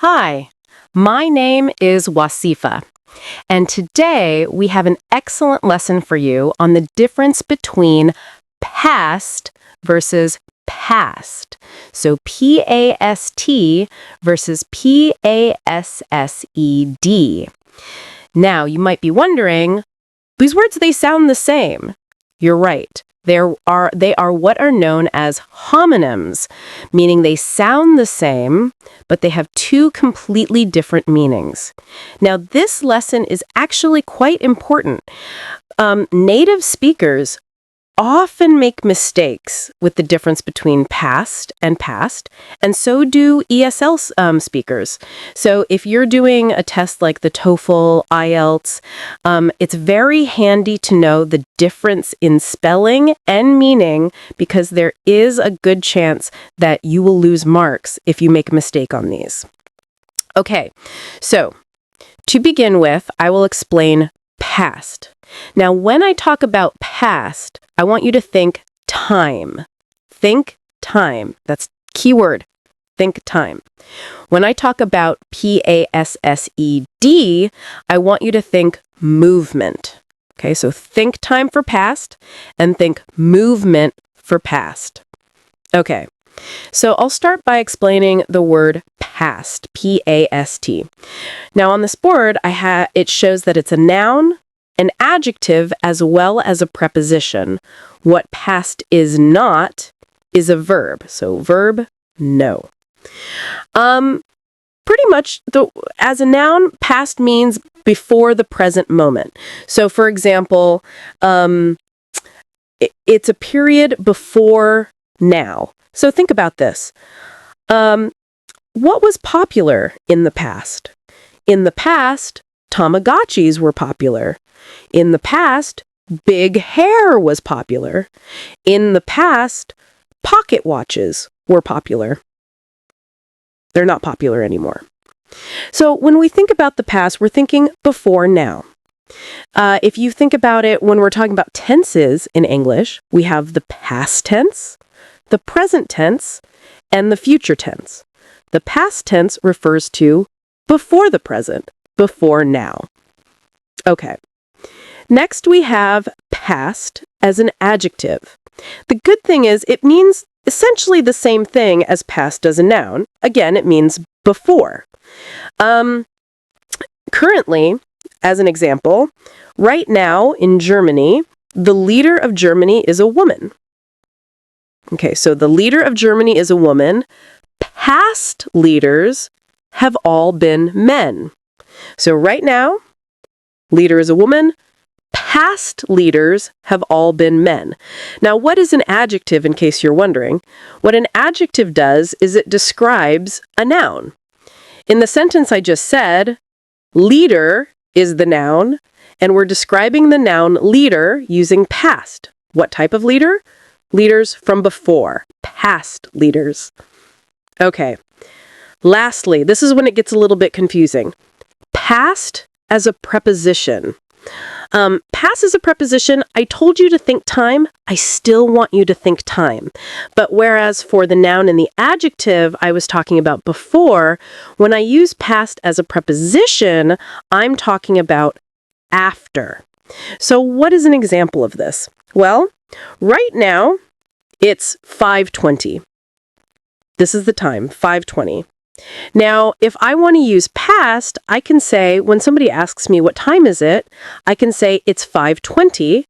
Hi, my name is Wasifa, and today we have an excellent lesson for you on the difference between past versus past. So P-A-S-T versus P-A-S-S-E-D. Now, you might be wondering, these words, they sound the same. You're right. They are what are known as homonyms, meaning they sound the same, but they have two completely different meanings. Now, this lesson is actually quite important. Native speakers often make mistakes with the difference between past, and so do ESL speakers. So if you're doing a test like the TOEFL, IELTS, it's very handy to know the difference in spelling and meaning, because there is a good chance that you will lose marks if you make a mistake on these. Okay, so to begin with, I will explain past. Now, when I talk about past, I want you to think time. Think time. That's keyword. Think time. When I talk about P-A-S-S-E-D, I want you to think movement. Okay, so think time for past and think movement for past. Okay, so I'll start by explaining the word past, P-A-S-T. Now on this board, it shows that it's a noun, an adjective, as well as a preposition. What past is not is a verb. So verb, no. Pretty much, as a noun, past means before the present moment. So for example, it's a period before now. So think about this. What was popular in the past? In the past, Tamagotchis were popular. In the past, big hair was popular. In the past, pocket watches were popular. They're not popular anymore. So when we think about the past, we're thinking before now. If you think about it, when we're talking about tenses in English, we have the past tense, the present tense, and the future tense. The past tense refers to before the present, before now. Okay. Next, we have past as an adjective. The good thing is it means essentially the same thing as past as a noun. Again, it means before. Currently, as an example, right now in Germany, the leader of Germany is a woman. Okay, so the leader of Germany is a woman. Past leaders have all been men. So right now, leader is a woman. Past leaders have all been men. Now, what is an adjective, in case you're wondering? What an adjective does is it describes a noun. In the sentence I just said, leader is the noun, and we're describing the noun leader using past. What type of leader? Leaders from before. Past leaders. Okay. Lastly, this is when it gets a little bit confusing. Past as a preposition. Past as a preposition, I told you to think time. I still want you to think time. But whereas for the noun and the adjective I was talking about before, when I use past as a preposition, I'm talking about after. So what is an example of this? Well, right now, it's 5:20. This is the time, 5:20. Now, if I want to use past, I can say, when somebody asks me what time is it, I can say it's 5:20.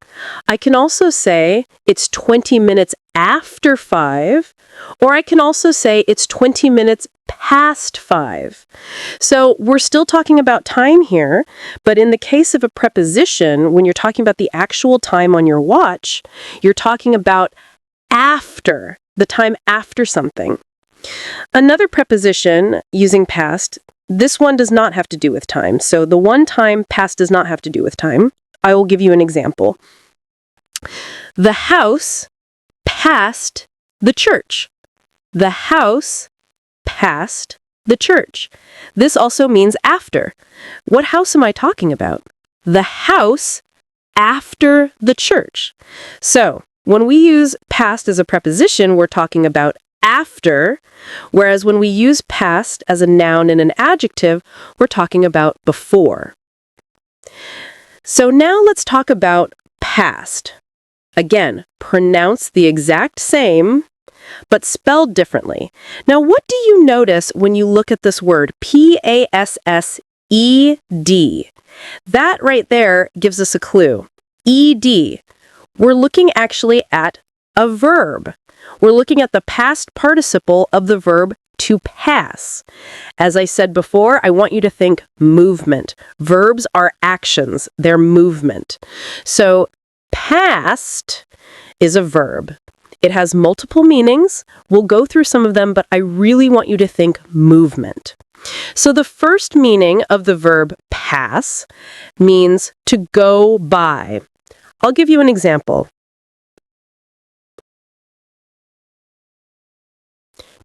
I can also say it's 20 minutes after 5, or I can also say it's 20 minutes past 5. So we're still talking about time here, but in the case of a preposition, when you're talking about the actual time on your watch, you're talking about after, the time after something. Another preposition using past, this one does not have to do with time. So the one time past does not have to do with time. I will give you an example. The house passed the church. The house passed the church. This also means after. What house am I talking about? The house after the church. So when we use past as a preposition, we're talking about after, whereas when we use past as a noun and an adjective, we're talking about before. So now let's talk about past. Again, pronounce the exact same, but spelled differently. Now, what do you notice when you look at this word, P-A-S-S-E-D? That right there gives us a clue. E-D. We're looking actually at a verb. We're looking at the past participle of the verb to pass. As I said before, I want you to think movement. Verbs are actions. They're movement. So past is a verb. It has multiple meanings. We'll go through some of them, but I really want you to think movement. So the first meaning of the verb pass means to go by. I'll give you an example.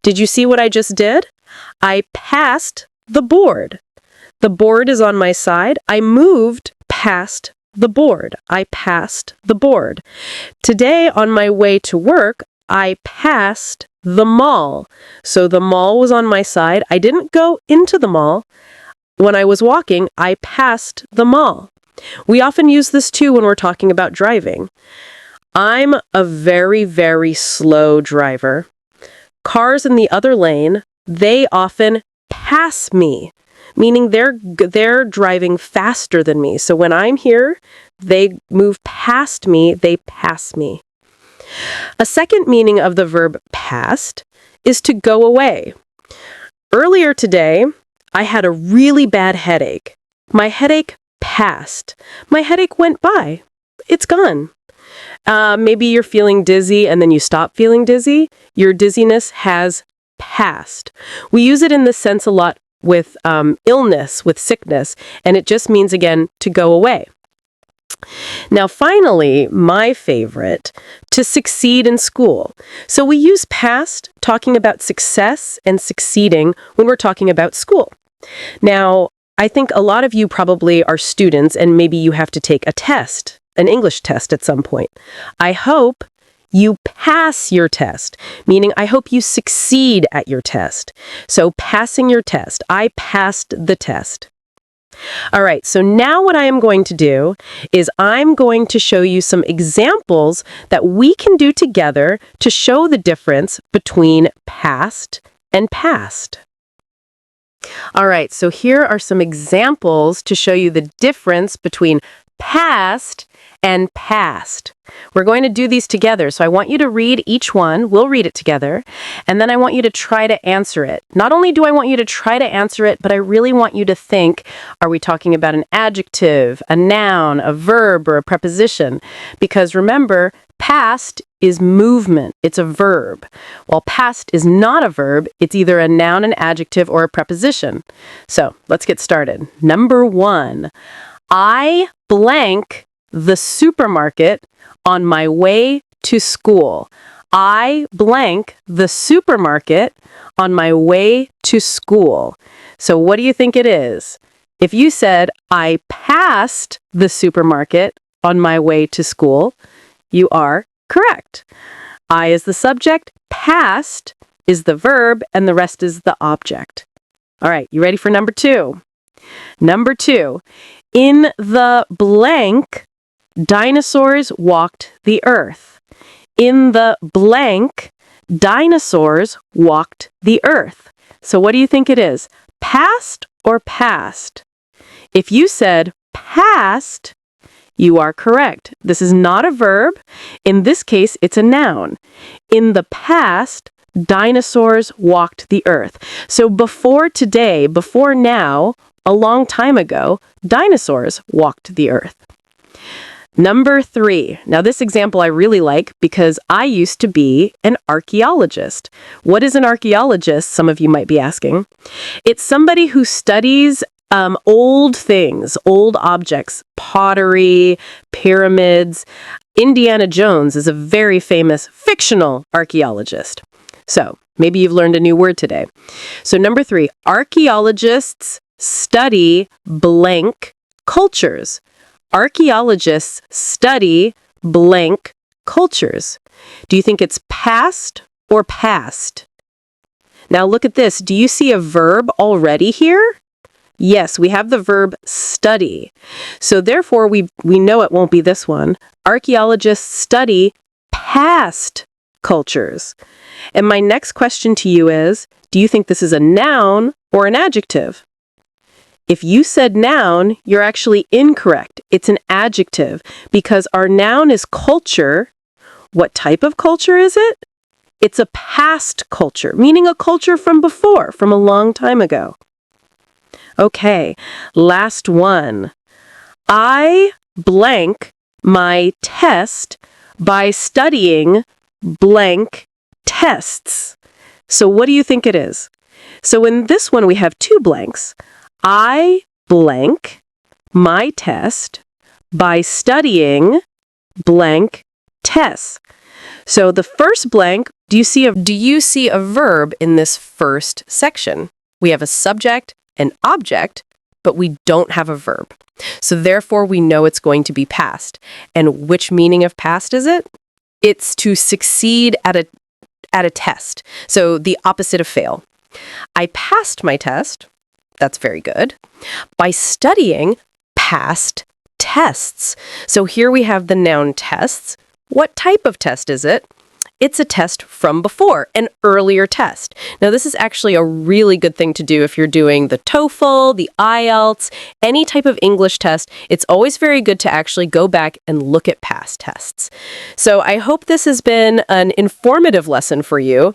Did you see what I just did? I passed the board. The board is on my side. I moved past the board. I passed the board. Today, on my way to work, I passed the mall. So the mall was on my side. I didn't go into the mall. When I was walking, I passed the mall. We often use this too when we're talking about driving. I'm a very, very slow driver. Cars in the other lane, they often pass me, meaning they're driving faster than me. So when I'm here, they move past me, they pass me. A second meaning of the verb past is to go away. Earlier today, I had a really bad headache. My headache passed. My headache went by. It's gone. Maybe you're feeling dizzy and then you stop feeling dizzy. Your dizziness has passed. We use it in this sense a lot with illness, with sickness, and it just means, again, to go away. Now, finally, my favorite, to succeed in school. So we use past talking about success and succeeding when we're talking about school. Now, I think a lot of you probably are students and maybe you have to take a test, an English test at some point. I hope you pass your test, meaning I hope you succeed at your test. So passing your test. I passed the test. All right, so now what I am going to do is I'm going to show you some examples that we can do together to show the difference between past and past. All right, so here are some examples to show you the difference between past and past. We're going to do these together, so I want you to read each one. We'll read it together, and then I want you to try to answer it. Not only do I want you to try to answer it, but I really want you to think, are we talking about an adjective, a noun, a verb, or a preposition? Because remember, past is movement. It's a verb. While past is not a verb, it's either a noun, an adjective, or a preposition. So let's get started. Number 1, I blank the supermarket on my way to school. I blank the supermarket on my way to school. So what do you think it is? If you said, I passed the supermarket on my way to school, you are correct. I is the subject, passed is the verb, and the rest is the object. All right, you ready for number 2? Number 2, in the blank, dinosaurs walked the earth. In the blank, dinosaurs walked the earth. So what do you think it is? Past or past? If you said past, you are correct. This is not a verb. In this case, it's a noun. In the past, dinosaurs walked the earth. So before today, before now, a long time ago, dinosaurs walked the earth. Number 3. Now this example I really like because I used to be an archaeologist. What is an archaeologist? Some of you might be asking. It's somebody who studies old things, old objects, pottery, pyramids. Indiana Jones is a very famous fictional archaeologist. So maybe you've learned a new word today. So number 3, archaeologists study blank cultures. Archaeologists study blank cultures. Do you think it's past or past? Now look at this. Do you see a verb already here? Yes, we have the verb study. So therefore, we know it won't be this one. Archaeologists study past cultures. And my next question to you is, do you think this is a noun or an adjective? If you said noun, you're actually incorrect. It's an adjective because our noun is culture. What type of culture is it? It's a past culture, meaning a culture from before, from a long time ago. Okay, last one. I blank my test by studying blank tests. So what do you think it is? So in this one, we have two blanks. I blank my test by studying blank tests. So the first blank, do you see a verb in this first section? We have a subject, an object, but we don't have a verb. So therefore, we know it's going to be past. And which meaning of past is it? It's to succeed at a test. So the opposite of fail. I passed my test. That's very good. By studying past tests. So here we have the noun tests. What type of test is it? It's a test from before, an earlier test. Now, this is actually a really good thing to do if you're doing the TOEFL, the IELTS, any type of English test. It's always very good to actually go back and look at past tests. So I hope this has been an informative lesson for you.